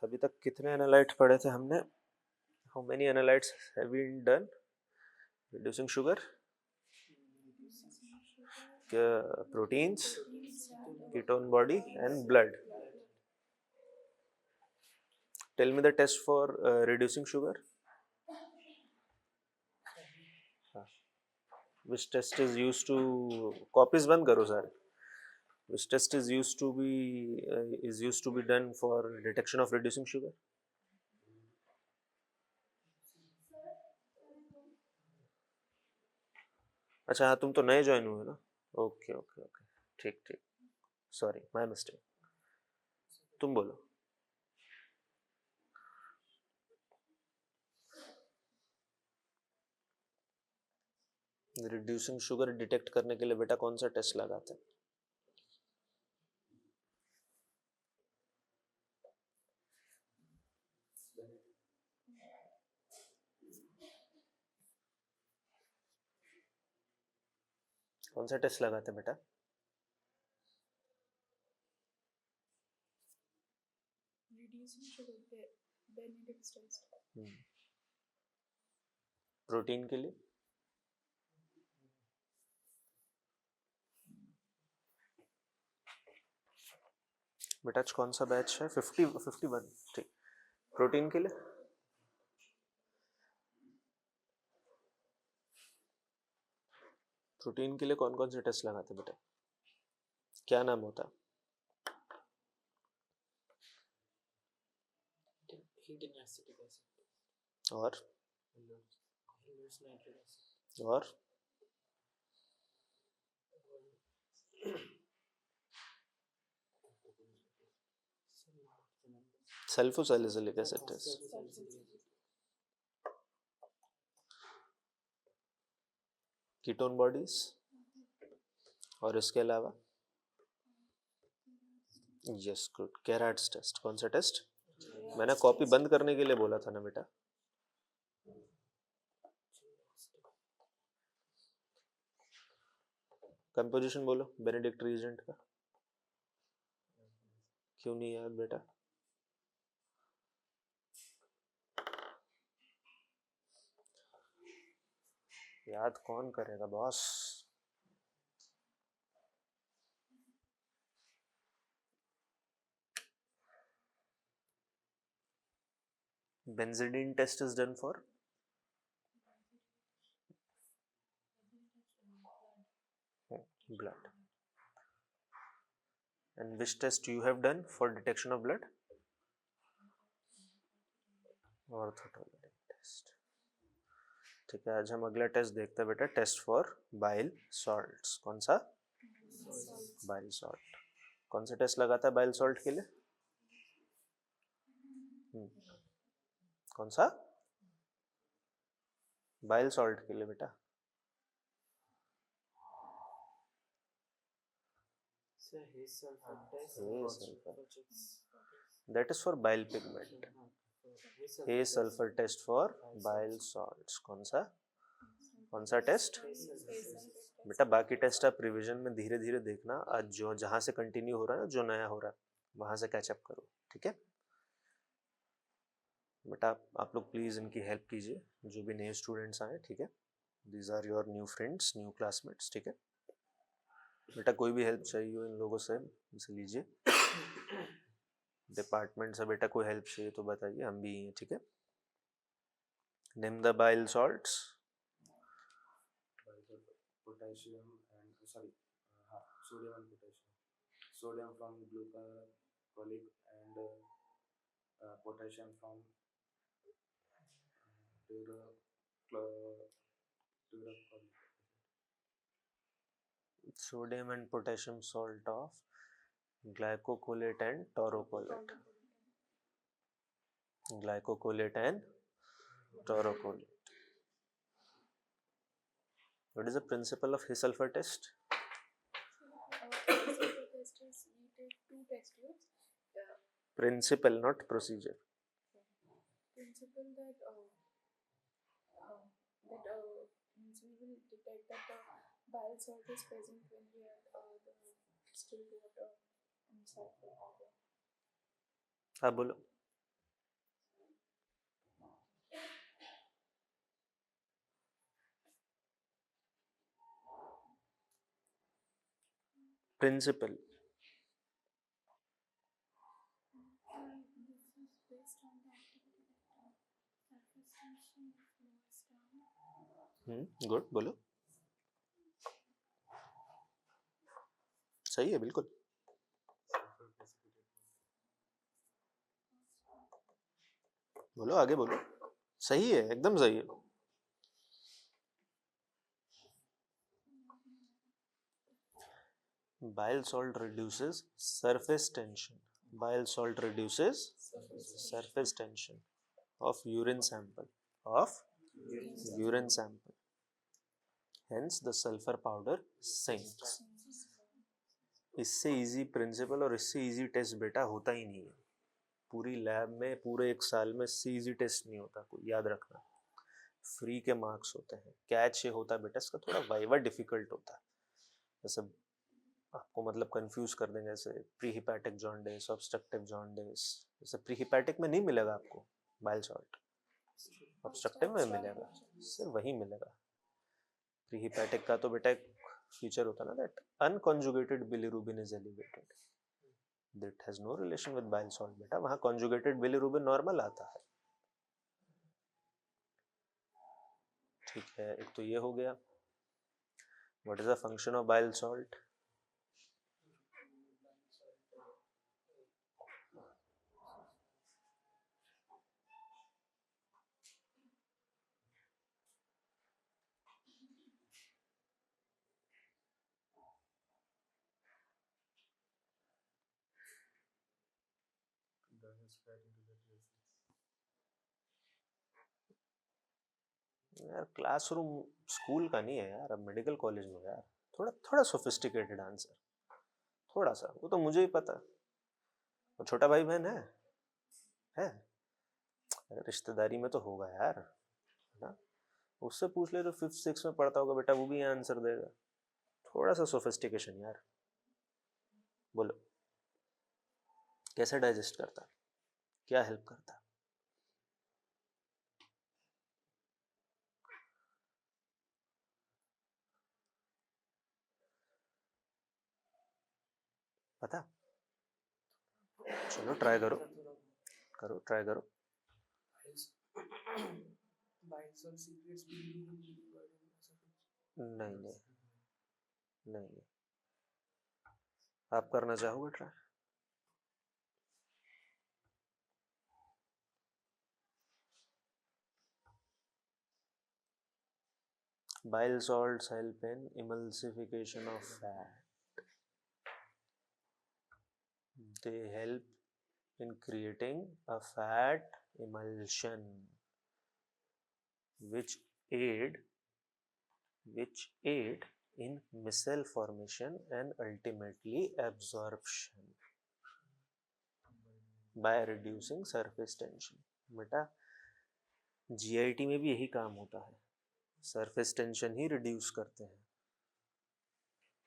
अभी तक कितने एनालाइट्स पढ़े थे हमने? How many analytes have we done? Reducing sugar, proteins, ketone body and blood. Tell me the test for reducing sugar. Which test is used to, copies बंद करो सारे. Which test is used to be done for detection of reducing sugar? अच्छा हाँ, तुम तो नए join हुए ना. ओके ओके ओके, ठीक ठीक, सॉरी माय मिस्टेक. तुम बोलो. रिड्यूसिंग शुगर डिटेक्ट करने के लिए बेटा कौन सा टेस्ट लगाते हैं? कौन सा टेस्ट लगाते हैं बेटा? प्रोटीन के लिए बेटा कौन सा बैच है? 51. ठीक. प्रोटीन के लिए कौन कौन से टेस्ट लगाते बेटा? क्या नाम होता? और सल्फोसैलिसिलिक एसिड टेस्ट. कीटोन बॉडीज और इसके अलावा यस गुड. कैराट्स टेस्ट. कौन सा टेस्ट? मैंने कॉपी बंद करने के लिए बोला था ना बेटा. कंपोजिशन बोलो बेनेडिक्ट रीजेंट का. क्यों नहीं याद बेटा? याद कौन करेगा boss? Benzidine test is done for blood. And which test you have done for detection of blood? Orthotoluidine test. ठीक है, आज हम अगला टेस्ट देखते हैं बेटा. Test for bile salts. कौन सा? Bile salt. कौन सा टेस्ट लगाता है बाइल सॉल्ट के लिए? कौन सा? बाइल सॉल्ट के लिए बेटा that is for bile pigment. Hay sulfur test for bile salts. कौन सा टेस्ट बेटा? बाकी टेस्ट आप रिवीजन में धीरे धीरे देखना. आज जो जहां से कंटिन्यू हो रहा है ना, जो नया हो रहा है वहां से कैचअप करो. ठीक है बेटा, आप लोग प्लीज इनकी हेल्प कीजिए, जो भी नए स्टूडेंट्स आए. ठीक है, these are your new friends, new classmates. ठीक है बेटा, कोई भी हेल्प चाहिए हो इन लोगों से लीजिए. डिपार्टमेंट से बेटा कोई हेल्प चाहिए तो बताइए, हम भी हैं. ठीक है, name the bile salts. Potassium and sorry sodium and potassium. Sodium from glycocholic and potassium from sodium and potassium salt of glycocolate and taurocolate. Glycocolate and taurocolate. What is the principle of His sulfur test? Principle, not procedure. Principle that means we will detect that the bile salt is present when we add the distilled water and sulfur powder. हाँ बोलो. Principal This is based on the activity that surface tension flows down. Good, बोलो। सही है बिल्कुल। बोलो, आगे बोलो। सही है, एकदम सही है। Bile salt reduces surface tension. Bile salt reduces surface tension of urine sample. Hence the sulfur powder sinks. इससे इजी प्रिंसिपल और इससे इजी टेस्ट बेटा होता ही नहीं है पूरी लैब में, पूरे एक साल में इससे इजी टेस्ट नहीं होता कोई, याद रखना। फ्री के मार्क्स होते हैं। कैच ये होता है बेटा इसका, थोड़ा वाइवा डिफिकल्ट होता है। जैसे आपको मतलब कंफ्यूज कर देंगे, जैसे प्रीहिपैटिक जॉन्डिस, ऑब्स्ट्रक्टिव जॉन्डिस। जैसे प्रीहिपैटिक में नहीं मिलेगा आपको बाइल सॉल्ट, ऑब्स्ट्रक्टिव में मिलेगा, सिर्फ वही मिलेगा। प्रीहिपैटिक का तो बेटा एक फीचर होता है ना, that unconjugated bilirubin is elevated, that has no relation with bile salt. बेटा वहां कॉन्जुगेटेड बिलिरुबिन नॉर्मल आता है। ठीक है, एक तो ये हो गया। What is the function of bile salt? यार क्लासरूम स्कूल का नहीं है यार, अब मेडिकल कॉलेज में यार, थोड़ा थोड़ा सोफिस्टिकेटेड आंसर, थोड़ा सा। वो तो मुझे ही पता। वो छोटा भाई बहन है रिश्तेदारी में तो होगा यार, है ना? उससे पूछ ले, तो 5th 6th में पढ़ता होगा बेटा, वो भी आंसर देगा। थोड़ा सा सोफिस्टिकेशन यार। बोलो, कैसे डाइजेस्ट करता, क्या हेल्प करता? पता? चलो ट्राई करो, ट्राई करो। नहीं नहीं नहीं, आप करना चाहोगे try? Bile salts help in emulsification of fat. They help in creating a fat emulsion, which aid in micelle formation and ultimately absorption by reducing surface tension. बेटा GIT में भी यही काम होता है, सरफेस टेंशन ही रिड्यूस करते हैं।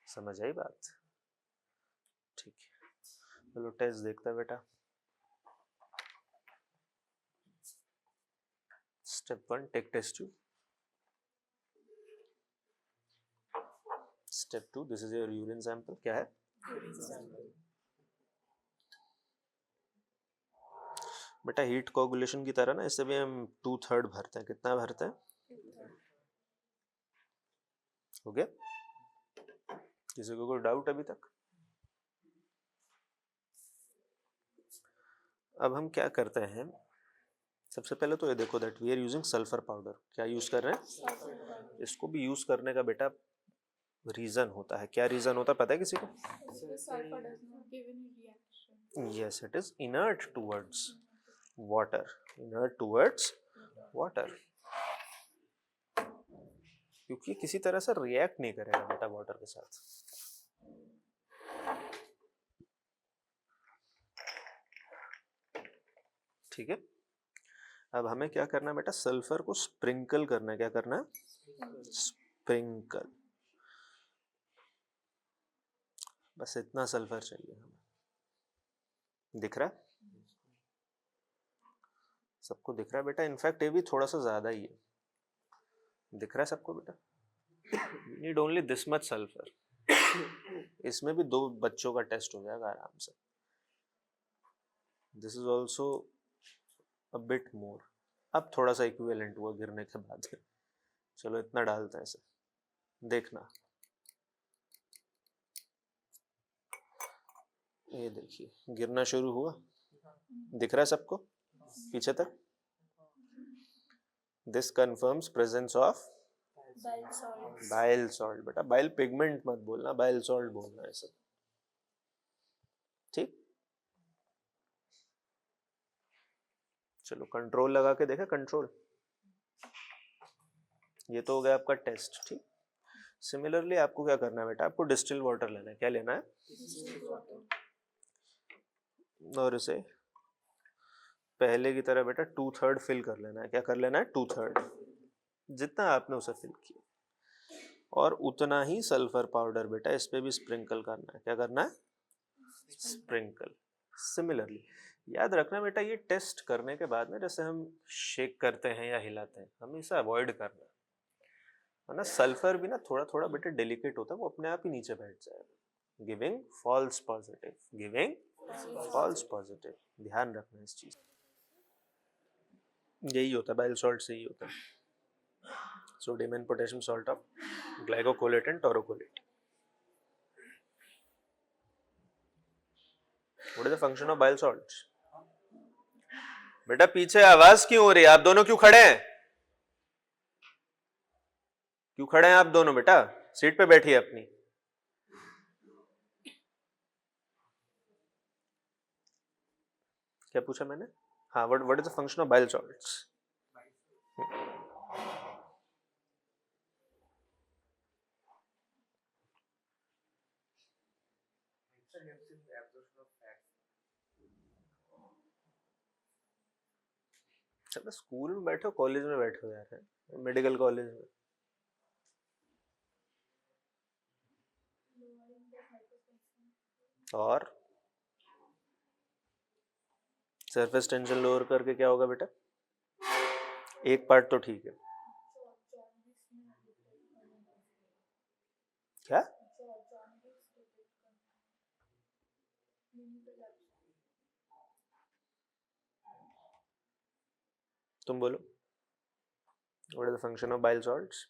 समझ आई बात? ठीक है, चलो टेस्ट देखते हैं बेटा। Step 1, take test tube. Step 2, this is your urine sample. क्या है? बेटा हीट कोगुलेशन की तरह ना, इससे भी हम 2/3 भरते हैं। कितना भरते हैं? हो गया? किसी को कोई डाउट अभी तक? अब हम क्या करते हैं, सबसे पहले तो ये देखो that we are using sulphur powder. क्या यूज कर रहे हैं? इसको भी यूज करने का बेटा रीजन होता है। क्या रीजन होता है पता है किसी को? Yes, it is inert towards water, inert towards water, क्योंकि किसी तरह से रिएक्ट नहीं करेगा बेटा वाटर के साथ। ठीक है, अब हमें क्या करना है बेटा, सल्फर को स्प्रिंकल करना है। क्या करना है? स्प्रिंकल। बस इतना सल्फर चाहिए हमें। दिख रहा है सबको? दिख रहा है बेटा? इनफैक्ट ये भी थोड़ा सा ज्यादा ही है। दिख रहा है सबको बेटा? We need only this much sulphur. इसमें भी 2 बच्चों का टेस्ट हो जाएगा आराम से. This is also a bit more. अब थोड़ा सा इक्विवेलेंट हुआ गिरने के बाद. चलो इतना डालते हैं इसे, देखना. ये देखिए गिरना शुरू हुआ, दिख रहा है सबको पीछे तक. This confirms presence of bile salts. Bile salt. बेटा बाइल पिगमेंट मत बोलना, बाइल सॉल्ट बोलना है सब. ठीक. चलो कंट्रोल लगा के देखा. कंट्रोल, ये तो हो गया आपका टेस्ट. ठीक. सिमिलरली आपको क्या करना है बेटा, आपको डिस्टिल वाटर लेना है. क्या लेना है? Distilled water. और इसे पहले की तरह बेटा 2/3 फिल कर लेना है. क्या कर लेना है? 2/3, जितना आपने उसे फिल किया. और उतना ही सल्फर पाउडर बेटा इस पे भी स्प्रिंकल करना है. क्या करना है? स्प्रिंकल. सिमिलरली याद रखना बेटा, ये टेस्ट करने के बाद में जैसे हम शेक करते हैं या हिलाते हैं, हमें इसे अवॉइड करना है. है ना. सल्फर भी ना थोड़ा थोड़ा बेटा डेलिकेट होता है, वो अपने आप ही नीचे बैठ जाएगा. Giving false positive, giving false positive. ध्यान रखना इस चीज. यही होता है बाइल सॉल्ट से, ही होता है. Sodium and potassium salt of ग्लाइकोकोलेट and taurocholate. What is the function of bile salts? बेटा पीछे आवाज क्यों हो रही है? आप दोनों क्यों खड़े हैं? क्यों खड़े हैं आप दोनों? बेटा सीट पे बैठिए अपनी. क्या पूछा मैंने? हाँ, what is the function of bile salts? चलो स्कूल में बैठे हो, कॉलेज में बैठे हो यार, मेडिकल कॉलेज में. और सरफेस टेंशन लोअर करके क्या होगा बेटा? एक पार्ट तो ठीक है. क्या? तुम बोलो. What is the function of bile salts?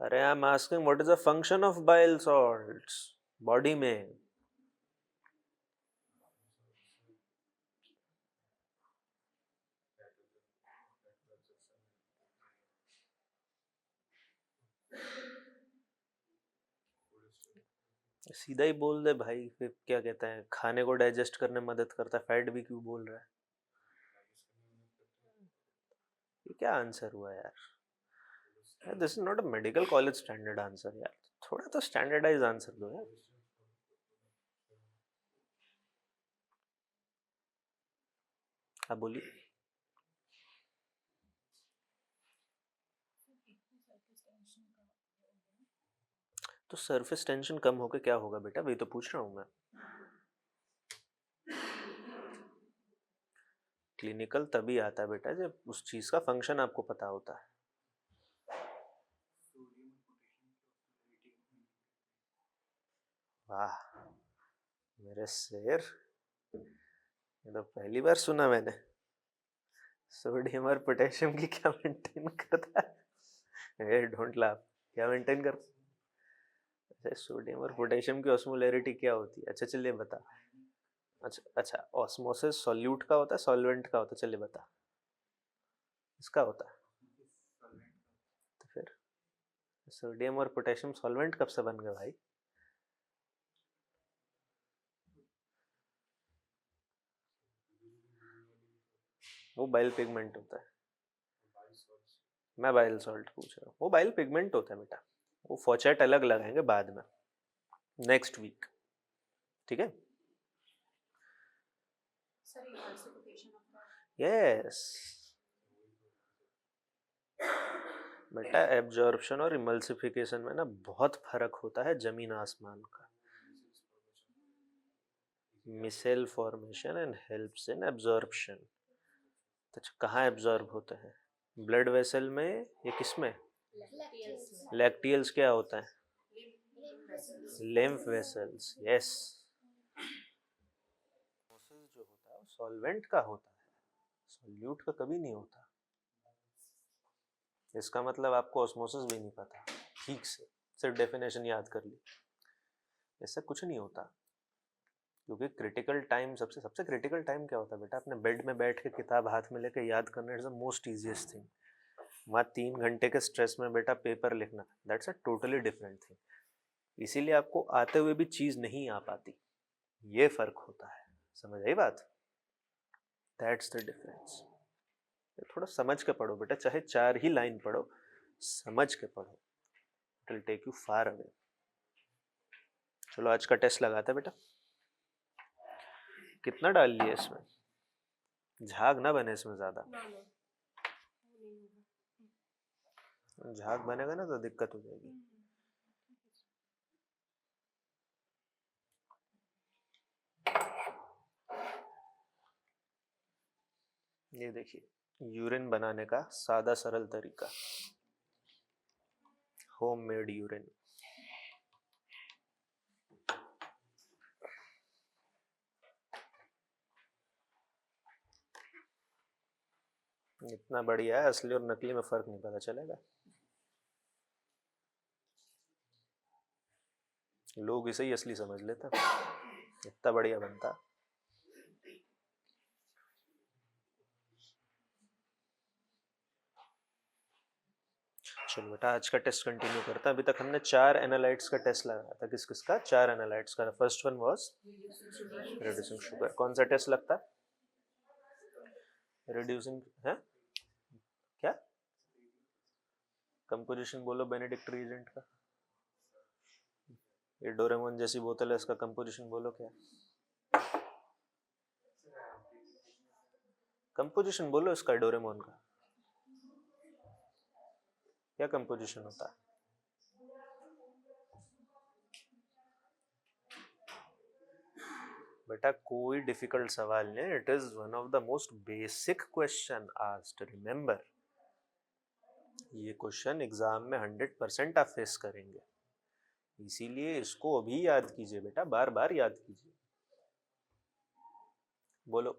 अरे I am asking what is the function of bile salts body में. सीधा ही बोल दे भाई. फिर क्या कहते हैं, खाने को डाइजेस्ट करने में मदद करता है. फैट भी क्यों बोल रहा है? ये क्या आंसर हुआ यार? This is not a medical college standard answer यार. थोड़ा तो स्टैंडर्डाइज आंसर दो यार. आप बोलिए. तो सरफेस टेंशन कम होकर क्या होगा बेटा? वही तो पूछ रहा हूं मैं. क्लिनिकल तभी आता है बेटा जब उस चीज का फंक्शन आपको पता होता है. वाह मेरे शेर, ये तो पहली बार सुना मैंने. सोडियम और पोटेशियम की क्या मेंटेन करता है? Don't laugh. क्या मेंटेन कर? अच्छा, सोडियम और पोटेशियम की ऑस्मोलैरिटी क्या होती है? अच्छा चलिए बता. अच्छा अच्छा, ऑस्मोसिस सॉल्यूट का होता है, सॉल्वेंट का होता है? चलिए बता. इसका होता है. तो फिर सोडियम और पोटेशियम सॉल्वेंट कब से बन गए भाई? वो बाइल पिगमेंट होता है. मैं बाइल सॉल्ट पूछ रहा हूँ. वो बाइल पिगमेंट होता है बेटा. वो फॉचेट अलग लगाएंगे बाद में, नेक्स्ट वीक. ठीक है. यस बेटा, एब्जॉर्प्शन और इमल्सिफिकेशन में ना बहुत फर्क होता है, जमीन आसमान का. Micelle formation and helps in absorption. तो कहाँ एब्जॉर्ब होते हैं? ब्लड वेसल में या किसमें? लैक्टियल्स क्या होता है? Lymph vessels, yes. जो होता है सॉल्वेंट का होता है, सॉल्यूट का कभी नहीं होता। इसका मतलब आपको ऑस्मोसिस भी नहीं पता ठीक से, सिर्फ डेफिनेशन याद कर ली। ऐसा कुछ नहीं होता, क्योंकि क्रिटिकल टाइम सबसे क्रिटिकल टाइम क्या होता है बेटा? अपने बेड में बैठ के किताब हाथ में लेके याद करना is the most easiest thing. वहाँ 3 घंटे के स्ट्रेस में बेटा पेपर लिखना, that's a totally different thing. इसीलिए आपको आते हुए भी चीज़ नहीं आ पाती, ये फर्क होता है। समझ आई बात? That's the difference. थोड़ा समझ के पढ़ो बेटा, चाहे 4 ही लाइन पढ़ो, समझ के पढ़ो, it will take you far away. चलो आज का टेस्ट लगाते हैं बेटा। कितना डाल लिए इसमें? झाग ना बने इसमें ज्यादा, झाग बनेगा ना तो दिक्कत हो जाएगी। ये देखिए यूरिन बनाने का सादा सरल तरीका, होममेड यूरिन। इतना बढ़िया है, असली और नकली में फर्क नहीं पता चलेगा। लोग इसे ही असली समझ लेते हैं, इतना बढ़िया बनता। चलो बेटा आज का टेस्ट कंटिन्यू करता है। अभी तक हमने 4 एनालाइट्स का टेस्ट लगाया था। किस किस का? 4 एनालाइट्स का। First one was reducing sugar. कौन सा टेस्ट लगता है? रिड्यूसिंग है क्या? कंपोजिशन बोलो बेनेडिक्ट रीजेंट का। ये डोरेमोन जैसी बोतल है, इसका कंपोजिशन बोलो क्या? कंपोजिशन बोलो इसका, डोरेमोन का क्या कंपोजिशन होता है? बेटा कोई डिफिकल्ट सवाल नहीं, it is one of the most basic question asked, remember. ये क्वेश्चन एग्जाम में 100% आप फेस करेंगे, इसीलिए इसको अभी याद कीजिए बेटा, बार बार याद कीजिए। बोलो,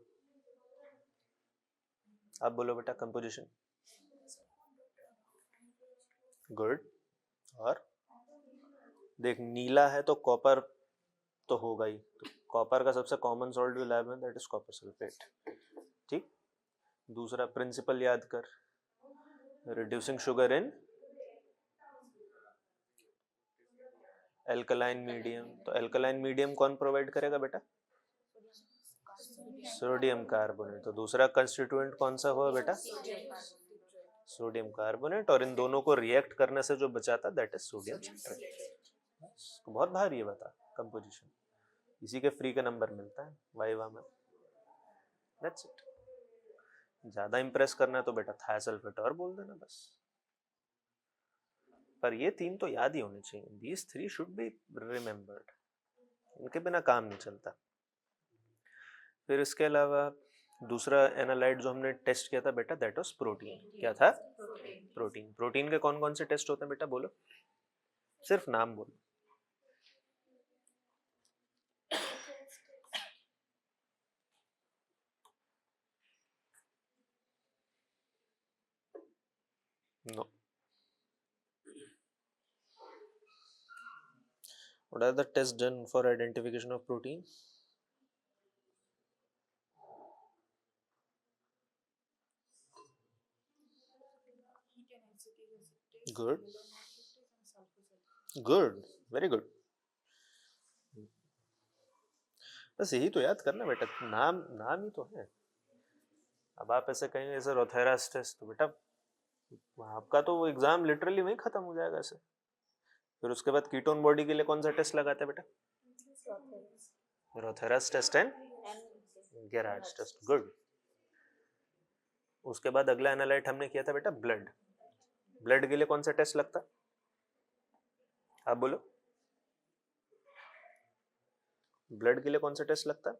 आप बोलो बेटा कंपोजिशन। गुड। और देख नीला है तो कॉपर तो होगा ही, तो कॉपर का सबसे कॉमन सॉल्ट जो लैब में, दैट इज कॉपर सल्फेट। ठीक। दूसरा प्रिंसिपल याद कर, reducing sugar in alkaline medium. तो एल्कलाइन मीडियम कौन प्रोवाइड करेगा बेटा? Sodium carbonate. तो दूसरा कंस्टिट्यूएंट कौन सा हुआ बेटा? Sodium carbonate. और इन दोनों को रिएक्ट करने से जो बचाता, दैट इज सोडियम सिट्रेट। बहुत भारी है बता कंपोजिशन, इसी के फ्री का नंबर मिलता है वाइवा में। That's it. ज्यादा इंप्रेस करना है तो बेटा थायोसल्फेटोल बोल देना बस। पर ये 3 तो याद ही होने चाहिए, दीज 3 शुड बी रिमेंबर्ड, इनके बिना काम नहीं चलता। फिर इसके अलावा दूसरा एनालाइट जो हमने टेस्ट किया था बेटा, दैट वाज प्रोटीन। क्या था? प्रोटीन। प्रोटीन के कौन कौन से टेस्ट होते हैं बेटा? बोलो, सिर्फ नाम बोलो। No. What are the tests done for identification of protein? Good. Good. Very good. बस यही तो याद करना बेटा, नाम नाम ही तो है। अब आप ऐसे कहेंगे ऐसे रोथेरास टेस्ट, तो बेटा आपका तो वो एग्जाम लिटरली वहीं खत्म हो जाएगा ऐसे। फिर उसके बाद कीटोन बॉडी के लिए कौन सा टेस्ट लगाते हैं बेटा? Rothera's test and Gerhardt's test. Good. उसके बाद अगला एनालाइट हमने किया था बेटा ब्लड। ब्लड के लिए कौन सा टेस्ट लगता है? आप बोलो, ब्लड के लिए कौन सा टेस्ट लगता है?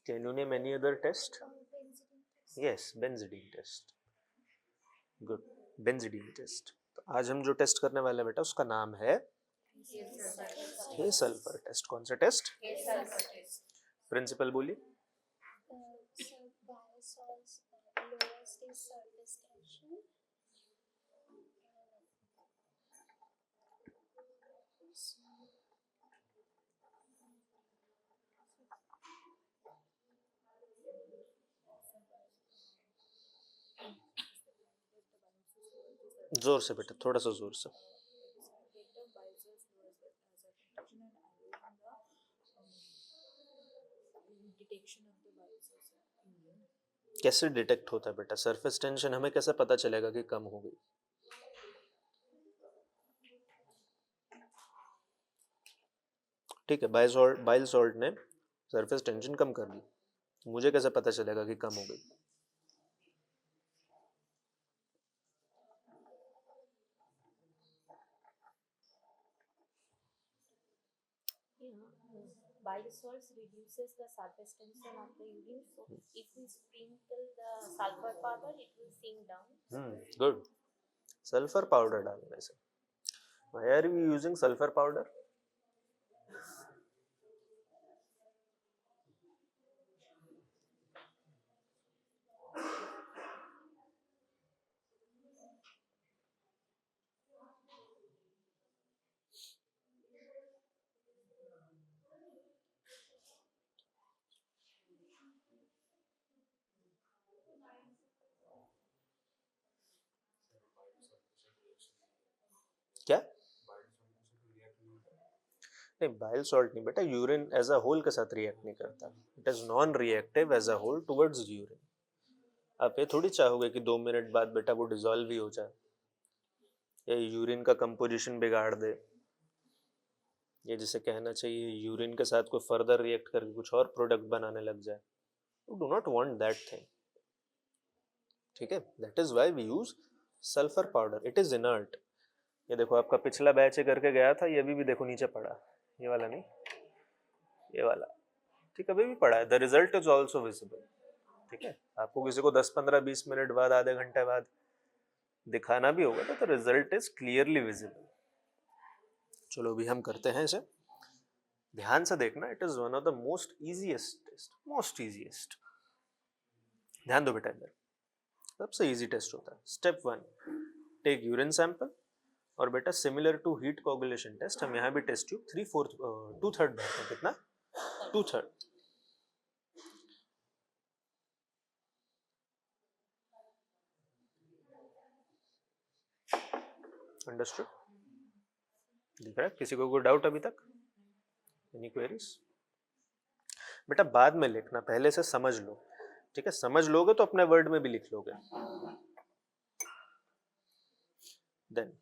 Can you name any other test? benzene test. Yes, benzidine test. Good. benzidine test. तो आज हम जो टेस्ट करने वाले हैं बेटा उसका नाम है हे सल्फर टेस्ट. कौन सा टेस्ट? प्रिंसिपल बोलिए. So bile salts lowers the surface tension. जोर से बेटा, थोड़ा सा जोर से. कैसे डिटेक्ट होता है बेटा सरफेस टेंशन? हमें कैसे पता चलेगा कि कम हो गई? ठीक है, बाइल सॉल्ट ने सरफेस टेंशन कम कर दी. मुझे कैसे पता चलेगा कि कम हो गई? Bile salts reduces the surface tension of the urine. So if we sprinkle the sulfur powder, it will sink down. Good. Sulphur powder डालने से. Why are we using sulfur powder? क्या नहीं, बाइल सॉल्ट नहीं बेटा, urine as a whole के साथ react नहीं करता. It is non reactive as a whole towards urine. आप ये थोड़ी चाहोगे कि 2 मिनट बाद बेटा वो डिसॉल्व ही हो जाए या यूरिन का कंपोजिशन बिगाड़ दे, ये जिसे कहना चाहिए यूरिन के साथ कोई फर्दर रिएक्ट करके कुछ और प्रोडक्ट बनाने लग जाए. You do not want that thing. ठीक है, that is why we use sulphur powder. It is inert. ये देखो आपका पिछला बैच करके गया था, ये अभी भी देखो नीचे पड़ा. ये वाला नहीं, ये वाला. ठीक, अभी भी पड़ा है. The result is also visible. ठीक है, आपको किसी को 10, 15, 20 मिनट बाद, आधे घंटे बाद दिखाना भी होगा तो रिजल्ट इज क्लियरली विजिबल. चलो अभी हम करते हैं इसे. ध्यान से देखना. It is one of the most easiest test. Most easiest. ध्यान दो बेटा, इधर सबसे इजी टेस्ट होता है. Step 1, take urine sample. और बेटा similar to heat coagulation test हम यहाँ भी टेस्ट ट्यूब 2/3 भरते हैं. कितना? 2/3. अंडरस्टूड? दिख रहा है? किसी को कोई डाउट अभी तक? Any queries? बेटा बाद में लिखना, पहले से समझ लो. ठीक है, समझ लोगे तो अपने वर्ड में भी लिख लोगे. Then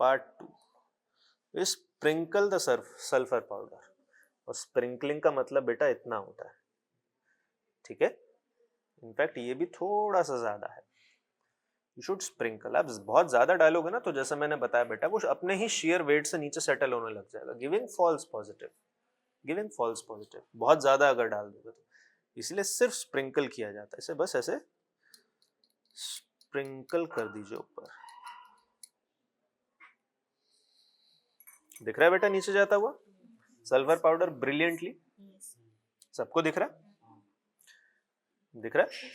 part 2, sprinkle the sulphur powder. और स्प्रिंकलिंग का मतलब बेटा इतना होता है. ठीक है, इनफैक्ट ये भी थोड़ा सा ज्यादा है. You should sprinkle. आप बहुत ज्यादा डालोगे ना तो जैसा मैंने बताया बेटा वो अपने ही शेयर वेट से नीचे सेटल होने लग जाएगा. Giving false positive. Giving false positive. बहुत ज्यादा अगर डाल दोगे तो इसलिए सिर्फ स्प्रिंकल किया जाता है. इसे बस ऐसे स्प्रिंकल कर दीजिए ऊपर. दिख रहा है बेटा नीचे जाता हुआ सल्फर पाउडर ब्रिलियंटली? सबको दिख रहा है? दिख रहा है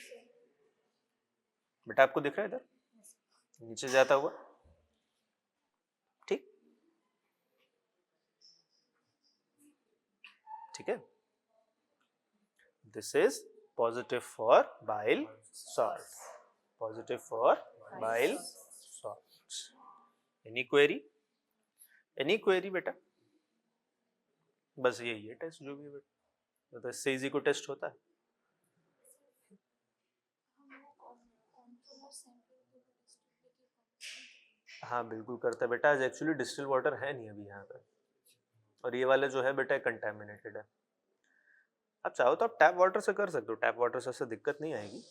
बेटा? आपको दिख रहा है इधर नीचे जाता हुआ? ठीक, ठीक है. This is positive for bile salt. Positive for bile salt. Any query? Any query बेटा? बस यही है टेस्ट जो भी है बेटा. तो इससे इजी को टेस्ट होता है. हाँ बिल्कुल करता है बेटा. आज एक्चुअली डिस्टिल वाटर है नहीं अभी यहाँ पे, और ये वाले जो है बेटा कंटेमिनेटेड है. आप चाहो तो आप टैप वाटर से कर सकते हो. टैप वाटर से ऐसे दिक्कत नहीं आएगी.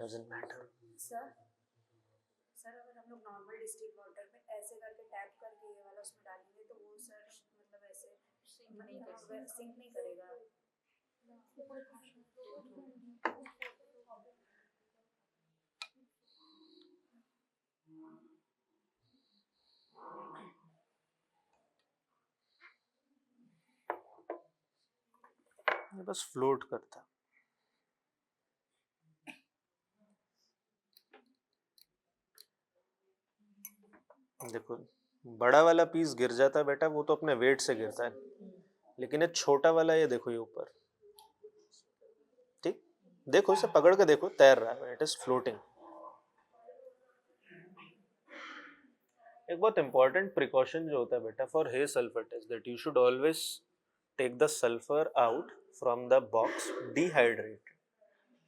Doesn't matter. सर अगर हम लोग नॉर्मल डिस्टिल वाटर में ऐसे करके टैप करके ये वाला उसमें डालेंगे तो वो सर मतलब ऐसे सिंक नहीं करेगा। ये बस फ्लोट करता। देखो बड़ा वाला पीस गिर जाता है बेटा, वो तो अपने वेट से गिरता है, लेकिन ये छोटा वाला, ये देखो ये ऊपर, ठीक, देखो इसे पकड़ के देखो, तैर रहा है, इट इज फ्लोटिंग। एक बहुत इंपॉर्टेंट प्रिकॉशन जो होता है बेटा for Hay sulphur test, that you should always take the sulphur out from the box dehydrated,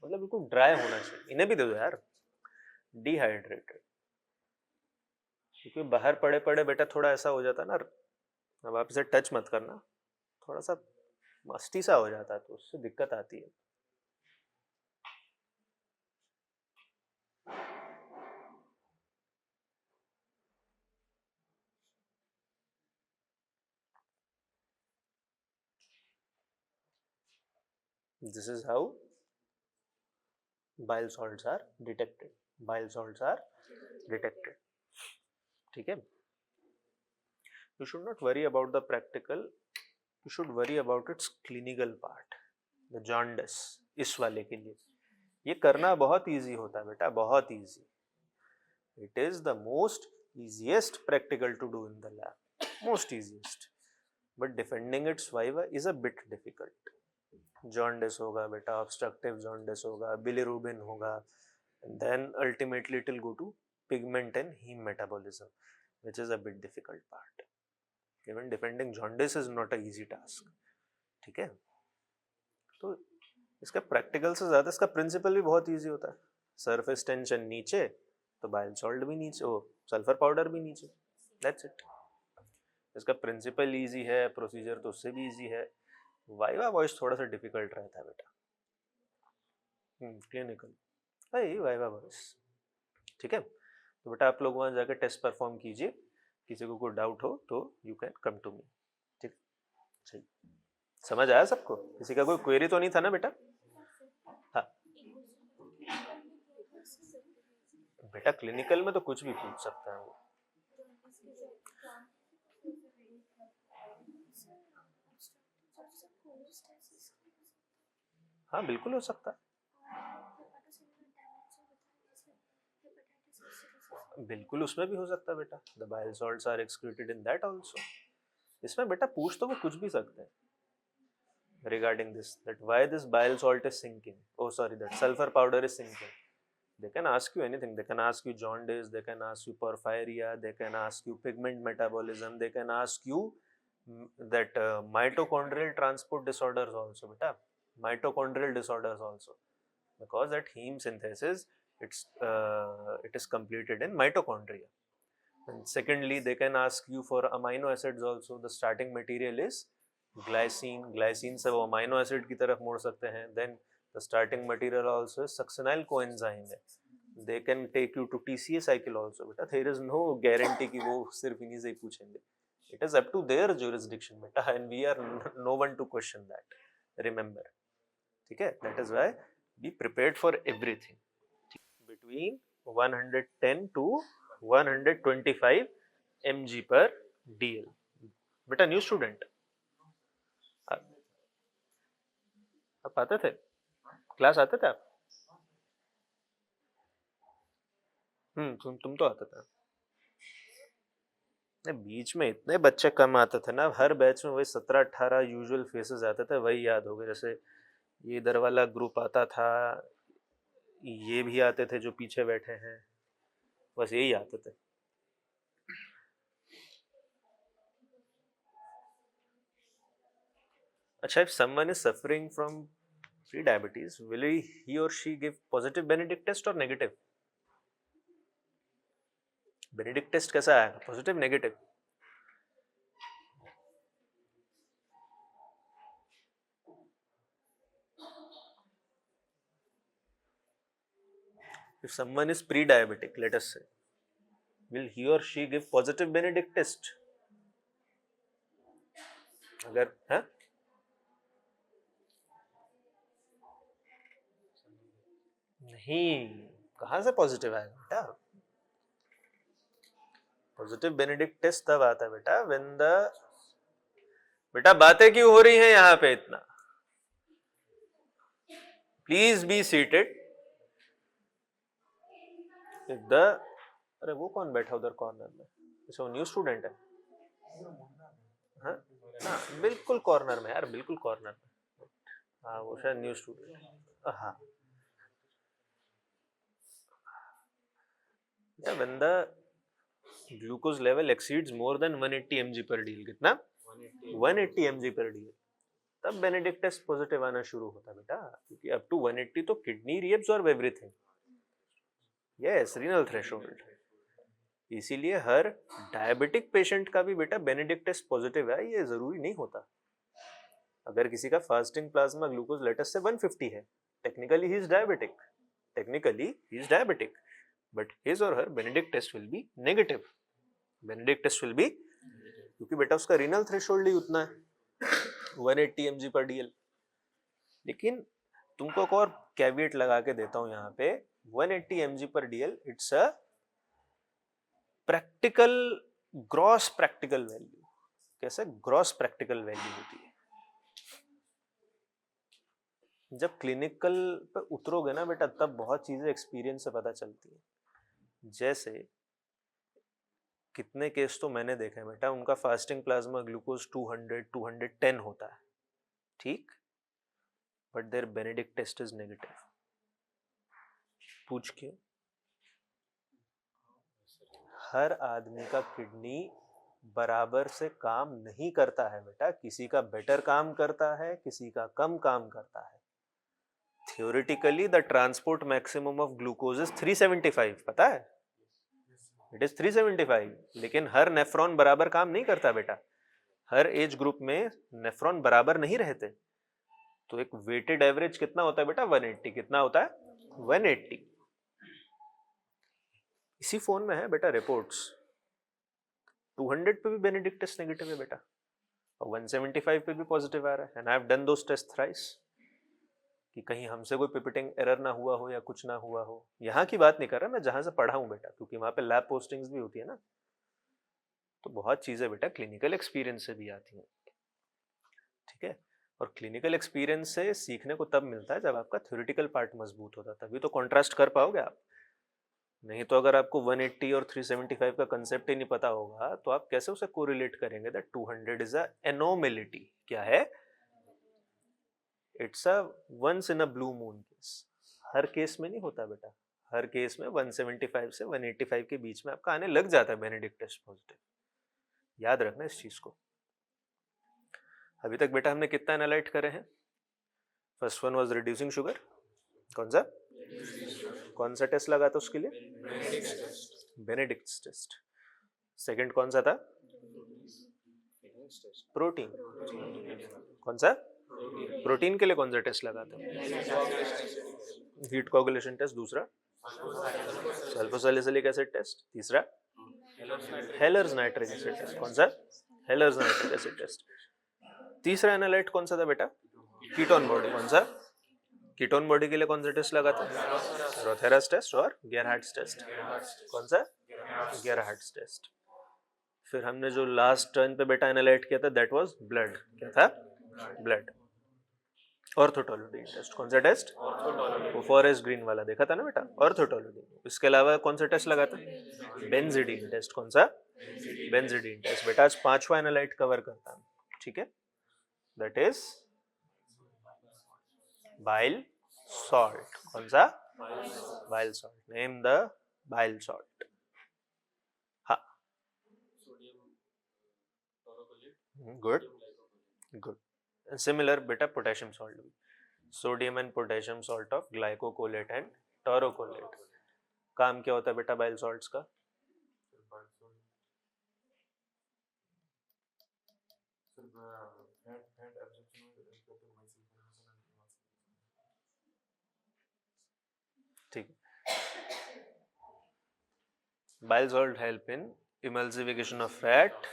मतलब बिल्कुल ड्राई होना चाहिए। इन्हें भी दे दो यार डिहाइड्रेटेड, क्योंकि बाहर पड़े पड़े बेटा थोड़ा ऐसा हो जाता है ना, अब आप इसे टच मत करना, थोड़ा सा मस्ती सा हो जाता है, तो उससे दिक्कत आती है। This is how bile salts are detected. Bile salts are detected. ठीक है? You should not worry about the practical. You should worry about its clinical part. The jaundice इस वाले के लिए ये करना बहुत easy होता है बेटा, बहुत easy. It is the most easiest practical to do in the lab. Most easiest. But defending its viva is a bit difficult. Jaundice होगा बेटा, ऑब्स्ट्रक्टिव जॉन्डिस होगा, बिलिरुबिन होगा, then ultimately it will go to pigment and heme metabolism, which is a bit difficult part. Even defending jaundice is not a easy task. ठीक है, तो इसका practical से ज़्यादा इसका प्रिंसिपल भी बहुत इजी होता है। सरफेस टेंशन नीचे तो बाइल सॉल्ट भी नीचे, ओ सल्फर पाउडर भी नीचे, दैट्स इट। इसका प्रिंसिपल इजी है, प्रोसीजर तो उससे भी इजी है। वाइवा वॉइस थोड़ा सा डिफिकल्ट रहता है बेटा, क्लिनिकल भाई वाइवा वॉइस। ठीक है, तो बेटा आप लोग वहाँ जाकर टेस्ट परफॉर्म कीजिए, किसी को कोई डाउट हो तो you can come to me. ठीक, सही समझ आया सबको? किसी का कोई क्वेरी तो नहीं था ना बेटा? हाँ बेटा, क्लिनिकल में तो कुछ भी पूछ सकता है वो। हाँ बिल्कुल हो सकता है, बिल्कुल उसमें भी हो सकता है बेटा। The bile salts are excreted in that also. इसमें बेटा पूछ तो वो कुछ भी सकते हैं regarding this, that why this bile salt is sinking, oh sorry, that sulfur powder is sinking. They can ask you anything. They can ask you jaundice, they can ask you porphyria, they can ask you pigment metabolism, they can ask you that mitochondrial transport disorders also beta, mitochondrial disorders also, because that heme synthesis it is completed in mitochondria. And secondly, they can ask you for amino acids also. The starting material is glycine, glycine से वो amino acid की तरफ मोड़ सकते हैं। Then the starting material also succinyl coenzyme है, they can take you to TCA cycle also बेटा। There is no guarantee कि वो सिर्फ इन्हीं से ही पूछेंगे, it is up to their jurisdiction बेटा, and we are no one to question that, remember. ठीक है, that is why be prepared for everything. Between 110 to 125 mg per dl बेटा। न्यू स्टूडेंट आप आते थे क्लास, आते थे आप? तुम तो आते थे। बीच में इतने बच्चे कम आते थे ना, हर बैच में वही 17-18 यूजुअल फेसेस आते थे, वही याद हो गए। जैसे ये इधर वाला ग्रुप आता था, ये भी आते थे जो पीछे बैठे हैं, बस यही आते थे। अच्छा, if someone is suffering from pre-diabetes, will he or she give positive Benedict test or negative? Benedict test कैसा आएगा, positive negative? If someone is pre-diabetic, let us say, will he or she give positive Benedict test? अगर है नहीं, कहाँ से positive आएगा बेटा? Positive Benedict test तब आता है बेटा व्हेन द, बेटा बातें क्यों हो रही हैं यहाँ पे इतना? Please be seated. द, अरे वो कौन बैठा उधर कॉर्नर में? अच्छा वो न्यू स्टूडेंट है? हाँ हाँ बिल्कुल कॉर्नर में यार, बिल्कुल कॉर्नर में। हाँ वो शायद न्यू स्टूडेंट। हाँ when the glucose level exceeds more than 180 mg per dl, कितना? 180 mg per dl, तब बेनेडिक्ट टेस्ट पॉजिटिव आना शुरू होता है बेटा, क्योंकि अप टू 180 तो kidney reabsorb everything. Yes, renal threshold. इसीलिए हर डायबिटिक पेशेंट का भी बेटा बेनेडिक्ट टेस्ट पॉजिटिव है ये जरूरी नहीं होता। अगर किसी का फास्टिंग प्लाज्मा ग्लूकोज लेटेस्ट से 150 है, technically he is diabetic, technically he is diabetic, but his or her Benedict test will be negative. Benedict test will be, क्योंकि बेटा उसका रीनल थ्रेशोल्ड ही उतना है 180 mg पर डीएल। लेकिन तुमको एक और कैविएट लगा के देता हूं यहाँ पे, 180 mg पर DL it's a practical, gross practical value. कैसे ग्रॉस प्रैक्टिकल वैल्यू होती है? जब क्लिनिकल पे उतरोगे ना बेटा, तब बहुत चीजें एक्सपीरियंस से पता चलती है। जैसे कितने केस तो मैंने देखे हैं बेटा, उनका फास्टिंग प्लाज्मा ग्लूकोज 200 210 होता है, ठीक, but there Benedict test is negative. पूछ क्यों? हर आदमी का किडनी बराबर से काम नहीं करता है बेटा, किसी का बेटर काम करता है, किसी का कम काम करता है। Theoretically the transport maximum of glucose is 375, पता है? इट इज 375, लेकिन हर नेफ्रॉन बराबर काम नहीं करता बेटा। हर एज ग्रुप में नेफ्रॉन बराबर नहीं रहते, तो एक वेटेड एवरेज कितना होता है बेटा? 180। कितना होता है? 180। इसी फोन में है बेटा रिपोर्ट्स, 200 पे भी बेनेडिक्ट टेस्ट नेगेटिव है बेटा, और 175 पे भी पॉजिटिव आ रहा है। And I have done those test thrice, कि कहीं हमसे कोई पिपिटिंग एरर ना हुआ हो या कुछ ना हुआ हो। यहाँ की बात नहीं कर रहा मैं, जहां से पढ़ा हूँ बेटा, क्योंकि वहां पे लैब पोस्टिंग्स भी होती है ना, तो बहुत चीजें बेटा क्लिनिकल एक्सपीरियंस से भी आती हैं, ठीक है? और क्लिनिकल एक्सपीरियंस से सीखने को तब मिलता है जब आपका थ्योरेटिकल पार्ट मजबूत होता है, तभी तो कॉन्ट्रास्ट कर पाओगे आप। नहीं तो अगर आपको 180 और 375 का कंसेप्ट ही नहीं पता होगा, तो आप कैसे उसे कोरिलेट करेंगे दैट 200 इज अ एनोमेलिटी? क्या है? It's a once in a blue moon case. हर केस में नहीं होता बेटा, हर केस में 175 से 185 के बीच में आपका आने लग जाता है बेनेडिक्ट टेस्ट पॉजिटिव। याद रखना इस चीज को। अभी तक बेटा हमने कितना एनालाइट करे हैं? First one was reducing sugar. कौन सा? कौन सा टेस्ट लगा था उसके लिए? Benedict test. सेकंड कौन सा था? प्रोटीन। कौन सा? प्रोटीन के लिए कौन सा टेस्ट लगा था? Heat coagulation test. दूसरा सल्फोसैलिसिलिक एसिड टेस्ट। तीसरा हेलर्स नाइट्रिक एसिड टेस्ट। कौन सा? Heller's nitric acid test. तीसरा एनालाइट कौन सा था बेटा? Ketone body. कौन सा? कीटोन बॉडी के लिए कौन सा टेस्ट लगा था? रोथेरास टेस्ट और गेरहार्ड्स टेस्ट। कौन सा? गेरहार्ड्स टेस्ट। फिर हमने जो लास्ट टर्न पे बेटा एनालाइट किया था दैट वाज ब्लड। क्या था? ब्लड। ऑर्थोटोलुडीन टेस्ट। कौन सा टेस्ट? वो फॉरेस्ट ग्रीन वाला देखा था ना बेटा, ऑर्थोटोलुडीन। इसके अलावा कौन सा टेस्ट लगा था? बेंजिडीन टेस्ट। कौन सा? बेंजिडीन टेस्ट। बेटा आज 5वां एनालाइट कवर करता हूं, ठीक है? That is bile salt. कौन सा? Bile salt. Name the bile salt. हाँ, गुड गुड। सिमिलर बेटा पोटेशियम सॉल्ट भी, sodium and potassium salt of ग्लाइकोकोलेट and taurocholate. काम क्या होता है बेटा बाइल सॉल्ट्स का? ठीक, bile salt help in emulsification of fat,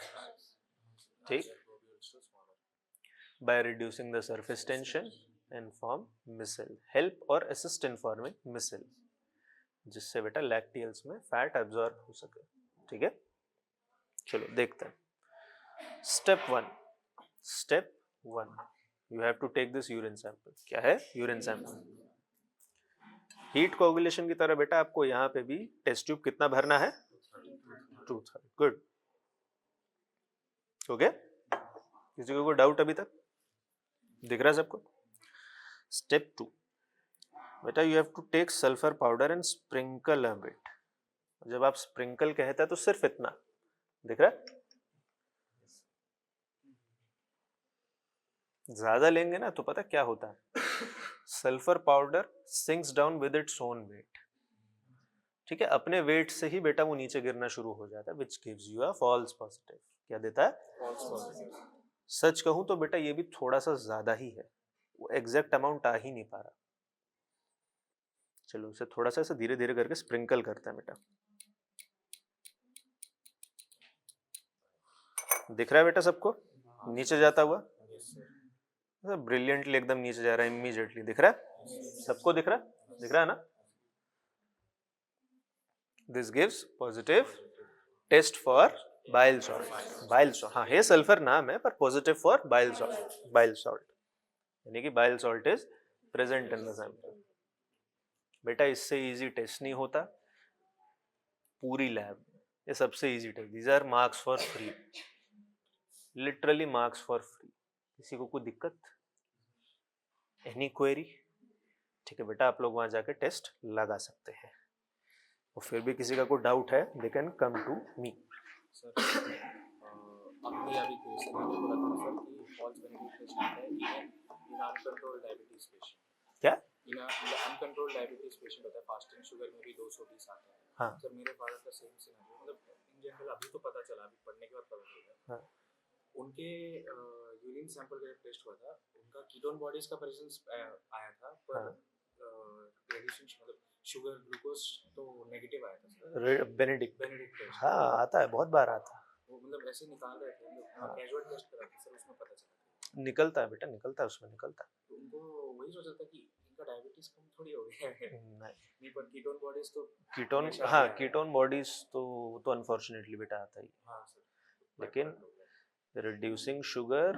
ठीक, by reducing the surface tension and form micelle, help or assist in forming micelle, जिससे बेटा लैक्टियल्स में फैट एब्जॉर्ब हो सके। ठीक है, चलो देखते हैं। Step one you have to take this urine sample. क्या है? Urine sample. हीट कोगुलेशन की तरह बेटा आपको यहाँ पे भी टेस्ट ट्यूब कितना भरना है? 2/3। गुड, हो गया? किसी को कोई डाउट अभी तक? दिख रहा है सबको? स्टेप 2 बेटा you have to take sulphur powder and sprinkle a bit. जब आप स्प्रिंकल कहते हैं तो सिर्फ इतना दिख रहा है। ज्यादा लेंगे ना तो पता क्या होता है, sulphur powder sinks down with its own wait. ठीक है, अपने वेट से ही बेटा वो नीचे गिरना शुरू हो जाता है, which gives you a false positive. क्या देता है? False positive. सच कहूं तो बेटा ये भी थोड़ा सा ज्यादा ही है, वो एग्जैक्ट अमाउंट आ ही नहीं पा रहा। चलो इसे थोड़ा सा ऐसे धीरे धीरे करके स्प्रिंकल करते हैं बेटा। दिख रहा है बेटा सबको नीचे जाता हुआ? ब्रिलियंटली एकदम नीचे जा रहा है इमीडिएटली। दिख रहा है सबको? दिख रहा है ना? This gives positive test for bile salt. हाँ, हे सल्फर नाम है पर पॉजिटिव फॉर बाइल सॉल्ट, यानी कि bile salt is present in the sample. बेटा इससे इजी टेस्ट नहीं होता पूरी लैब, ये सबसे easy test. These are marks for free, literally marks for free. किसी को कोई दिक्कत, एनी क्वेरी? ठीक है बेटा, आप लोग वहां जाके टेस्ट लगा सकते हैं। और फिर भी किसी का कोई डाउट है, they can come to me. Sir अपने अभी केस में बोला था सर कि फॉल्स बेनिफिट टेस्ट आता है इन अनकंट्रोल्ड डायबिटीज पेशेंट। क्या? इन अनकंट्रोल्ड डायबिटीज पेशेंट होता है, फास्टिंग शुगर में भी 220 आता है। हाँ सर मेरे फादर का सेम सिनेरियो, मतलब इन जनरल अभी तो पता चला, अभी पढ़ने के बाद पता चला। हाँ। उनके यूरिन सैंपल का टेस्ट हुआ था, उनका कीटोन बॉडीज का प्रेजेंस आया था, पर रेडिएशन मतलब शुगर ग्लूकोज तो नेगेटिव आया था सर। बेनेडिक्ट टेस्ट हाँ आता है, बहुत बार आता है। वो मतलब ऐसे निकाल रहे थे, मतलब कैजुअल टेस्ट करा था सर, उसमें पता चला निकलता है बेटा, निकलता है, उसमें निकलता है। तो उनको वही सोचा था कि इनका डायबिटीज कम थोड़ी हो गया है। नहीं, पर कीटोन बॉडीज तो कीटोन, हमेशा हाँ आता है। कीटोन बॉडीज तो अनफॉर्चुनेटली बेटा आता ही। हाँ सर, लेकिन रिड्यूसिंग शुगर,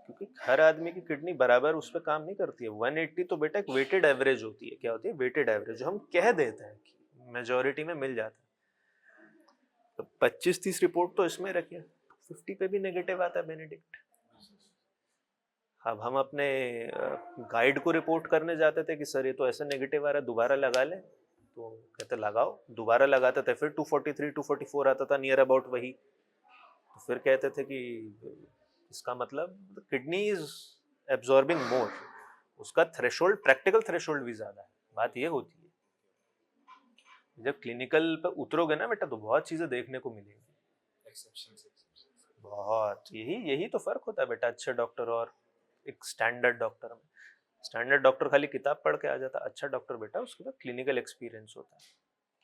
क्योंकि हर आदमी की किडनी बराबर उस पर काम नहीं करती है। 180 तो बेटा एक वेटेड एवरेज होती है। क्या होती है? वेटेड एवरेज, जो हम कह देते हैं कि मेजॉरिटी में मिल जाता है। तो 25-30 रिपोर्ट तो इसमें रखिए, 50 पे भी नेगेटिव आता है बेनेडिक्ट। अब हम अपने गाइड को रिपोर्ट करने जाते थे कि सर ये तो ऐसे नेगेटिव आ रहा है, दोबारा लगा लें, तो कहते लगाओ। दोबारा लगाते थे, फिर 243 244 आता था, नियर अबाउट वही। तो फिर कहते थे कि इसका मतलब किडनी इज एब्जॉर्बिंग मोर, उसका थ्रेशोल्ड, प्रैक्टिकल थ्रेशोल्ड भी ज्यादा है। बात ये होती है, जब क्लिनिकल पे उतरोगे ना बेटा तो बहुत चीजें देखने को मिलेंगी, बहुत। यही तो फर्क होता है बेटा अच्छे डॉक्टर और एक स्टैंडर्ड डॉक्टर में। स्टैंडर्ड डॉक्टर खाली किताब पढ़ के आ जाता है, अच्छा डॉक्टर बेटा उसके पास क्लिनिकल एक्सपीरियंस होता है।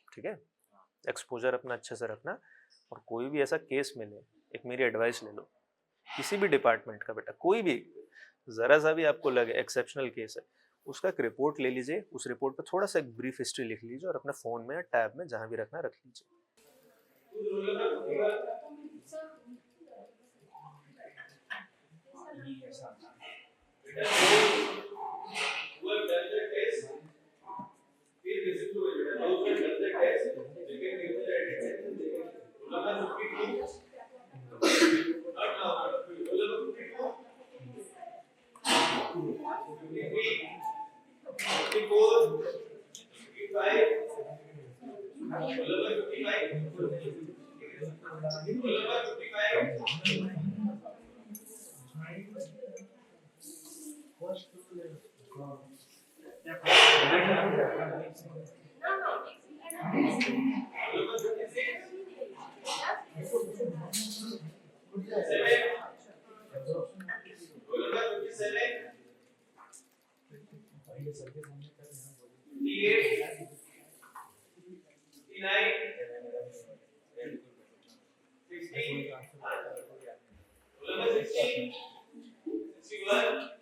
ठीक है, एक्सपोजर अपना अच्छे से रखना। और कोई भी ऐसा केस मिले, एक मेरी एडवाइस ले लो, किसी भी डिपार्टमेंट का बेटा, कोई भी जरा सा भी आपको लगे एक्सेप्शनल केस है, उसका एक रिपोर्ट ले लीजिए, उस रिपोर्ट पे थोड़ा सा एक ब्रीफ हिस्ट्री लिख लीजिए और अपने फोन में या टैब में जहां भी रखना रख लीजिए। Five.